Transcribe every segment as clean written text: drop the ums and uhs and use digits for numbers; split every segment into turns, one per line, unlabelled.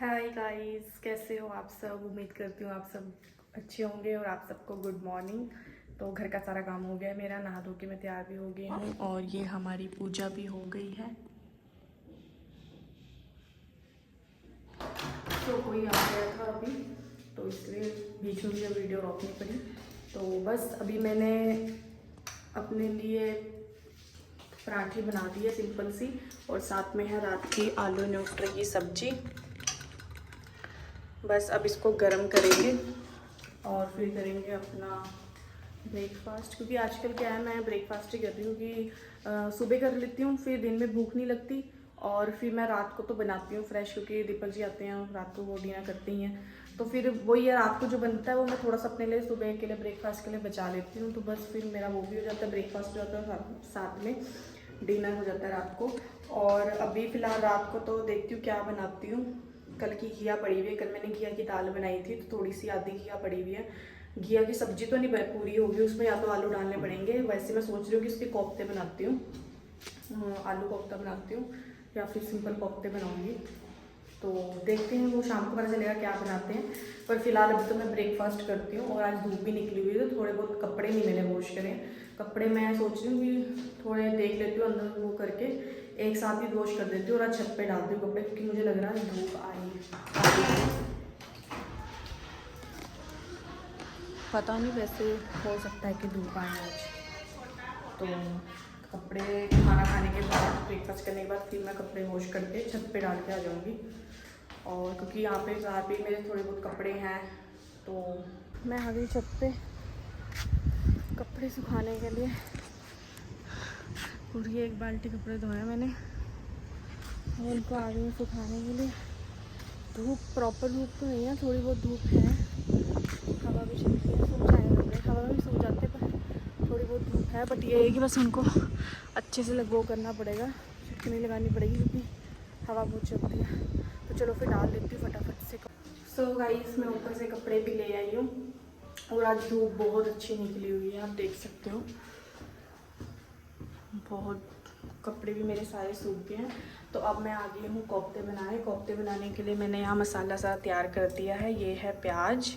Hi guys, कैसे हो आप सब। उम्मीद करती हूँ आप सब अच्छे होंगे और आप सबको गुड मॉर्निंग। तो घर का सारा काम हो गया है मेरा, नहा धो के मैं तैयार भी हो गई हूँ और ये हमारी पूजा भी हो गई है। तो कोई आ गया था अभी, तो इसलिए बीच में मुझे वीडियो रोकनी पड़ी। तो बस अभी मैंने अपने लिए पराठे बना दिए सिंपल सी, और साथ में है रात की आलू न्यूट्री की सब्जी। बस अब इसको गरम करेंगे और फिर करेंगे अपना ब्रेकफास्ट। क्योंकि आजकल क्या है, मैं ब्रेकफास्ट ही कर रही हूँ कि सुबह कर लेती हूँ, फिर दिन में भूख नहीं लगती, और फिर मैं रात को तो बनाती हूँ फ्रेश, क्योंकि दीपक जी आते हैं रात को, वो डिनर करती हैं। तो फिर वही है, रात को जो बनता है वो मैं थोड़ा सा अपने लिए सुबह के लिए ब्रेकफास्ट के लिए बचा लेती हूँ। तो बस फिर मेरा वो भी हो जाता है, ब्रेकफास्ट हो जाता है, साथ में डिनर हो जाता है रात को। और अभी फ़िलहाल रात को तो देखती हूँ क्या बनाती हूँ। कल की घिया पड़ी हुई है, कल मैंने घिया की दाल बनाई थी, तो थोड़ी सी आधी घिया पड़ी हुई है। घिया की सब्जी तो नहीं पूरी होगी उसमें, या तो आलू डालने पड़ेंगे। वैसे मैं सोच रही हूँ कि इसके कोफ्ते बनाती हूँ, आलू कोफ्ता बनाती हूँ, या फिर सिंपल कोफ्ते बनाऊँगी। तो देखते हैं, वो शाम को पता चलेगा क्या बनाते हैं। पर फिलहाल अभी तो मैं ब्रेकफास्ट करती हूँ। और आज धूप भी निकली हुई है, तो थोड़े बहुत कपड़े नहीं मैंने वॉश करे। कपड़े मैं सोच रही हूँ कि थोड़े देख लेती हूँ अंदर, वो करके एक साथ ही वॉश कर देती हूँ और आज छत पे डालती हूँ कपड़े, क्योंकि मुझे लग रहा है धूप आई है। पता नहीं, वैसे हो सकता है कि धूप आए आज। तो कपड़े खाना खाने के बाद, ब्रेकफास्ट करने के बाद फिर मैं कपड़े वॉश करके छत पे डाल के आ जाऊँगी। और क्योंकि यहाँ पे मेरे थोड़े बहुत कपड़े हैं, तो मैं आ गई छत पे कपड़े सुखाने के लिए। पूरी एक बाल्टी कपड़े धोए मैंने और उनको आ गई सुखाने के लिए। धूप, प्रॉपर धूप तो नहीं है, थोड़ी बहुत धूप है, हवा भी चलती है, सूख जाए कपड़े, हवा में भी सूख जाते, पर थोड़ी बहुत धूप है। बट ये है कि बस उनको अच्छे से वो करना पड़ेगा, छुट्टी नहीं लगानी पड़ेगी, क्योंकि हवा बहुत चलती है। तो चलो फिर डाल देती हूँ फटाफट से। सो गाइस, मैं ऊपर से कपड़े भी ले आई हूँ, और आज धूप बहुत अच्छी निकली हुई है, आप देख सकते हो। बहुत कपड़े भी मेरे सारे सूख गए हैं। तो अब मैं आ गई हूँ कोफ्ते बनाने। कोफ्ते बनाने के लिए मैंने यहाँ मसाला सा तैयार कर दिया है। ये है प्याज,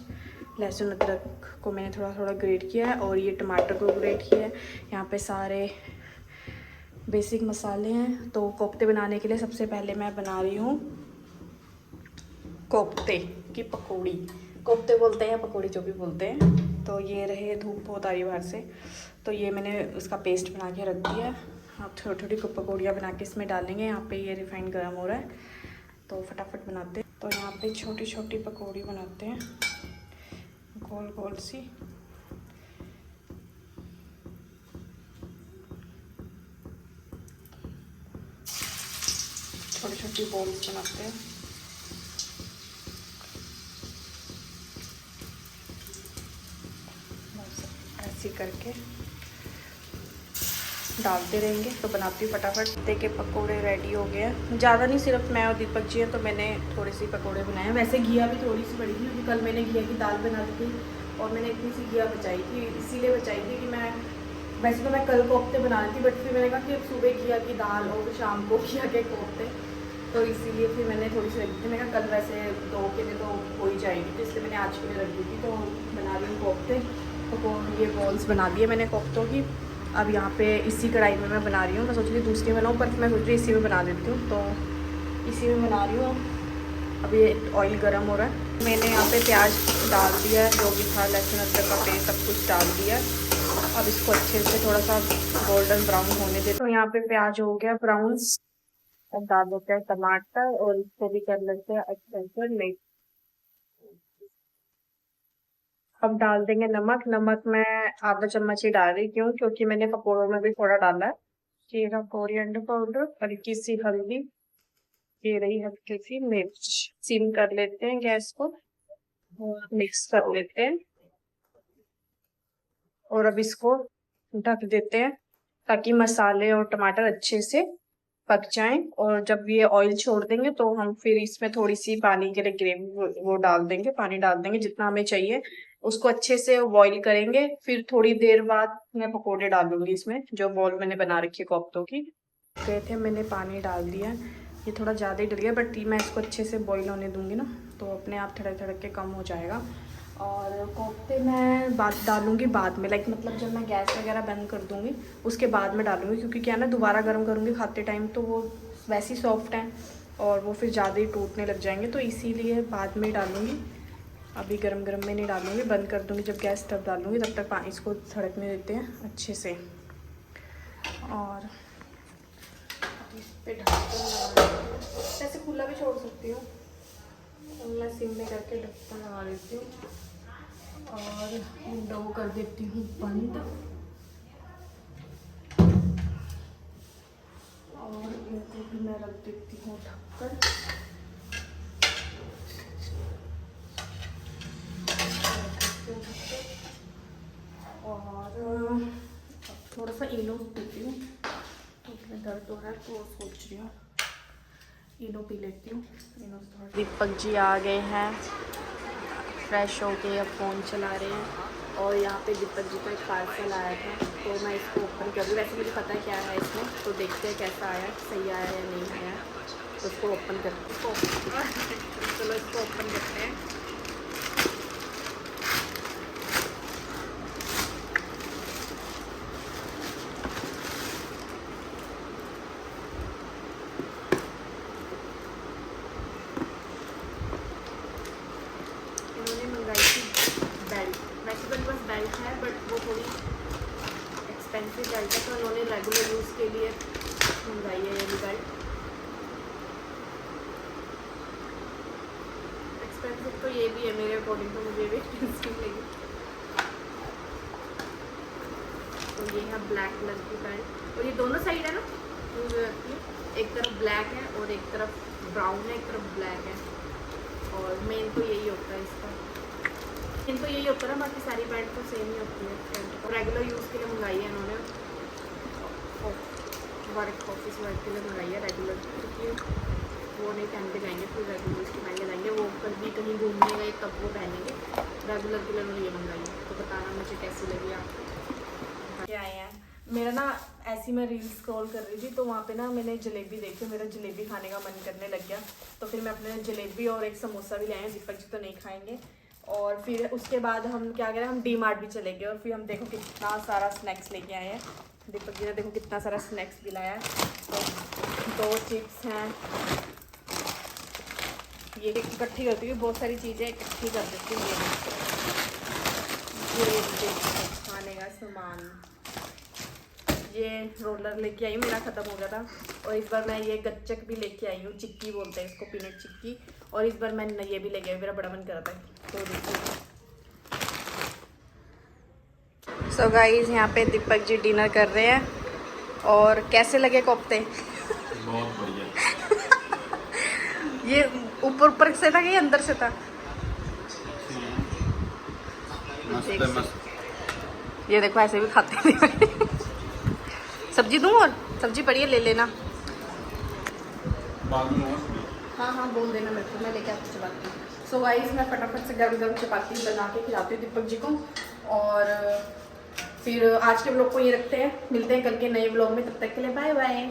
लहसुन, अदरक को मैंने थोड़ा थोड़ा ग्रेट किया है, और ये टमाटर को ग्रेट किया है। यहाँ पे सारे बेसिक मसाले हैं। तो कोफ्ते बनाने के लिए सबसे पहले मैं बना रही हूँ कोफ्ते की पकौड़ी। कोफ्ते बोलते हैं या पकौड़ी, जो भी बोलते हैं। तो ये रहे, धूप बहुत आ रही है बाहर से, तो ये मैंने उसका पेस्ट बना के रख दिया है। आप छोटी छोटी पकौड़ियाँ बना के इसमें डालेंगे। यहाँ पे ये रिफाइंड गर्म हो रहा है, तो फटाफट बनाते हैं। तो यहाँ पे छोटी छोटी पकौड़ी बनाते हैं, गोल गोल सी। छोटी छोटी बॉल्स बनाते हैं। ऐसे करके डालते रहेंगे। तो बनाती हूँ फटाफट। देखिए पकोड़े रेडी हो गए हैं। ज़्यादा नहीं, सिर्फ मैं और दीपक जी हैं, तो मैंने थोड़ी सी पकोड़े बनाए हैं। वैसे घिया भी थोड़ी सी पड़ी थी, क्योंकि कल मैंने घिया की दाल बना दी थी, और मैंने इतनी सी घिया बचाई थी। इसीलिए बचाई थी कि मैं, वैसे तो मैं कल कोफ्ते बना रही थी, बट फिर मैंने कहा कि सुबह घिया की दाल और शाम को घिया के कोफ्ते, तो इसीलिए फिर मैंने थोड़ी सी रखी थी। मैंने कहा कल वैसे 2 के लिए तो हो ही जाएगी, तो इसलिए मैंने आज के लिए रख दी थी। तो बना रही हूँ कोफ्ते। तो ये बॉल्स बना दिए मैंने कोफ्तों की। अब यहाँ पे इसी कढ़ाई में मैं बना रही हूँ। मैं सोच रही दूसरी बनाऊँ, पर मैं सोच रही इसी में बना देती हूँ। तो इसी में बना रही हूँ। अब ये ऑयल गर्म हो रहा है। मैंने यहाँ पे प्याज डाल दिया है, जो भी था, लहसुन अदरक का पेस्ट सब कुछ डाल दिया। अब इसको अच्छे से थोड़ा सा गोल्डन ब्राउन होने दे। तो यहाँ पे प्याज हो गया ब्राउन। अब डाल देते हैं टमाटर, और इसको भी कर लेते हैं अच्छे से मिक्स। अब डाल देंगे नमक। नमक मैं आधा चम्मच ही डाल रही, क्यों? क्योंकि मैंने पकौड़ों में भी थोड़ा डाला है। जीरा, कोरिएंडर पाउडर, हल्की सी हल्दी, ये रही हल्की सी मिर्च। सिम कर लेते हैं गैस को और मिक्स कर लेते हैं, और अब इसको ढक देते हैं, ताकि मसाले और टमाटर अच्छे से पक जाएं। और जब ये ऑयल छोड़ देंगे, तो हम फिर इसमें थोड़ी सी पानी के लिए ग्रेवी वो डाल देंगे, पानी डाल देंगे जितना हमें चाहिए। उसको अच्छे से बॉईल करेंगे। फिर थोड़ी देर बाद मैं पकोड़े डालूंगी इसमें, जो बॉल मैंने बना रखी है कोफ्तों की। गए थे, मैंने पानी डाल दिया। ये थोड़ा ज़्यादा ही डल गया, बट मैं इसको अच्छे से बॉईल होने दूँगी ना, तो अपने आप थड़क थड़क के कम हो जाएगा। और कोफ्ते मैं डालूँगी बाद में, लाइक मतलब जब मैं गैस वगैरह बंद कर दूँगी उसके बाद में डालूँगी, क्योंकि क्या ना दोबारा गर्म करूँगी खाते टाइम तो वो वैसे ही सॉफ्ट हैं और वो फिर ज़्यादा ही टूटने लग जाएंगे, तो इसीलिए बाद में डालूँगी। अभी गरम गरम में नहीं डालूँगी, बंद कर दूँगी जब गैस तब डालूँगी, तब तक पानी इसको थड़कने देते हैं अच्छे से। और इस पे ढक्कन ऐसे खुला भी छोड़ सकती हूँ, तो मैं सिम में करके ढक्कन लगा देती हूँ और विंडो कर देती हूँ बंद। और इनको भी मैं रख देती हूँ ढककर। और थोड़ा सा इनो पीती हूँ, तो उसमें दर्द हो रहा है तो सोच रही हूँ इनो पी लेती हूँ। इनो से थोड़ा। दीपक जी आ गए हैं फ्रेश होके, अब फ़ोन चला रहे हैं। और यहाँ पे दीपक जी का एक पार्सल आया था, तो मैं इसको ओपन कर रही। वैसे मुझे पता है क्या है इसमें, तो देखते हैं कैसा आया, सही आया या नहीं आया, तो उसको ओपन करते हैं। चलो इसको ओपन करते हैं। बेल्ट है बट वो थोड़ी एक्सपेंसिव बेल्ट है, तो उन्होंने रेगुलर यूज़ के लिए मंगाई है ये बेल्ट। एक्सपेंसिव तो ये भी है मेरे अकॉर्डिंग, तो मुझे भी एक्सपेंसिव लगी। तो ये है ब्लैक कलर की बेल्ट, और ये दोनों साइड है ना, एक तरफ ब्लैक है और एक तरफ ब्राउन है, एक तरफ ब्लैक है। और मेन तो यही होता है इसका, इनको यही होता है, बाकी सारी बेल्ट तो सेम ही होती है। रेगुलर यूज़ के लिए मंगाई है इन्होंने, वर्क ऑफिस वर्क के लिए मंगाई है रेगुलर, क्योंकि वो नहीं पहन के जाएंगे, फिर रेगुलर यूज़ के पहन के जाएंगे। वो कभी कहीं घूमने गए तब वो पहनेंगे, रेगुलर के लिए उन्होंने ये मंगाई है। तो बताना मुझे कैसी लगी आप। क्या आए हैं मेरा ना, ऐसी मैं रील स्क्रॉल कर रही थी, तो वहाँ पे ना मैंने जलेबी देखी, मेरा जलेबी खाने का मन करने लग गया, तो फिर मैं अपने जलेबी और एक समोसा भी लाए हैं। दीपक जी तो नहीं खाएंगे। और फिर उसके बाद हम क्या करें, हम डी मार्ट भी चले गए, और फिर हम देखो कितना सारा स्नैक्स लेके आए हैं। दीपक जी ने देखो कितना सारा स्नैक्स भी लाया है। तो 2 चिप्स हैं, ये इकट्ठी करती हूँ, बहुत सारी चीज़ें इकट्ठी कर देती हूँ। ये खाने का सामान, ये रोलर लेके आई हूँ, मेरा ख़त्म हो गया था। और इस बार मैं ये गच्चक भी लेके आई हूँ, चिक्की बोलते हैं इसको, पीनट चिक्की। और इस बार मैंने ये भी लेके आई, मेरा बड़ा मन कर रहा था। तो देखिए सो गाइस, यहाँ पे दीपक जी डिनर कर रहे हैं। और कैसे लगे कोफ्ते?
बहुत बढ़िया।
ये ऊपर से था कि अंदर से था? मस्त। ये देखो ऐसे भी खाते हैं। सब्जी दूँ? और सब्जी पड़ी है, ले लेना। हाँ हाँ बोल देना मेरे को, मैं लेके आती चपाती हूँ। सो गाइस, मैं फटाफट से गर्म गर्म चपाती बना के खिलाती हूँ दीपक जी को। और फिर आज के ब्लॉग को ये रखते हैं, मिलते हैं कल के नए ब्लॉग में, तब तक के लिए बाय बाय।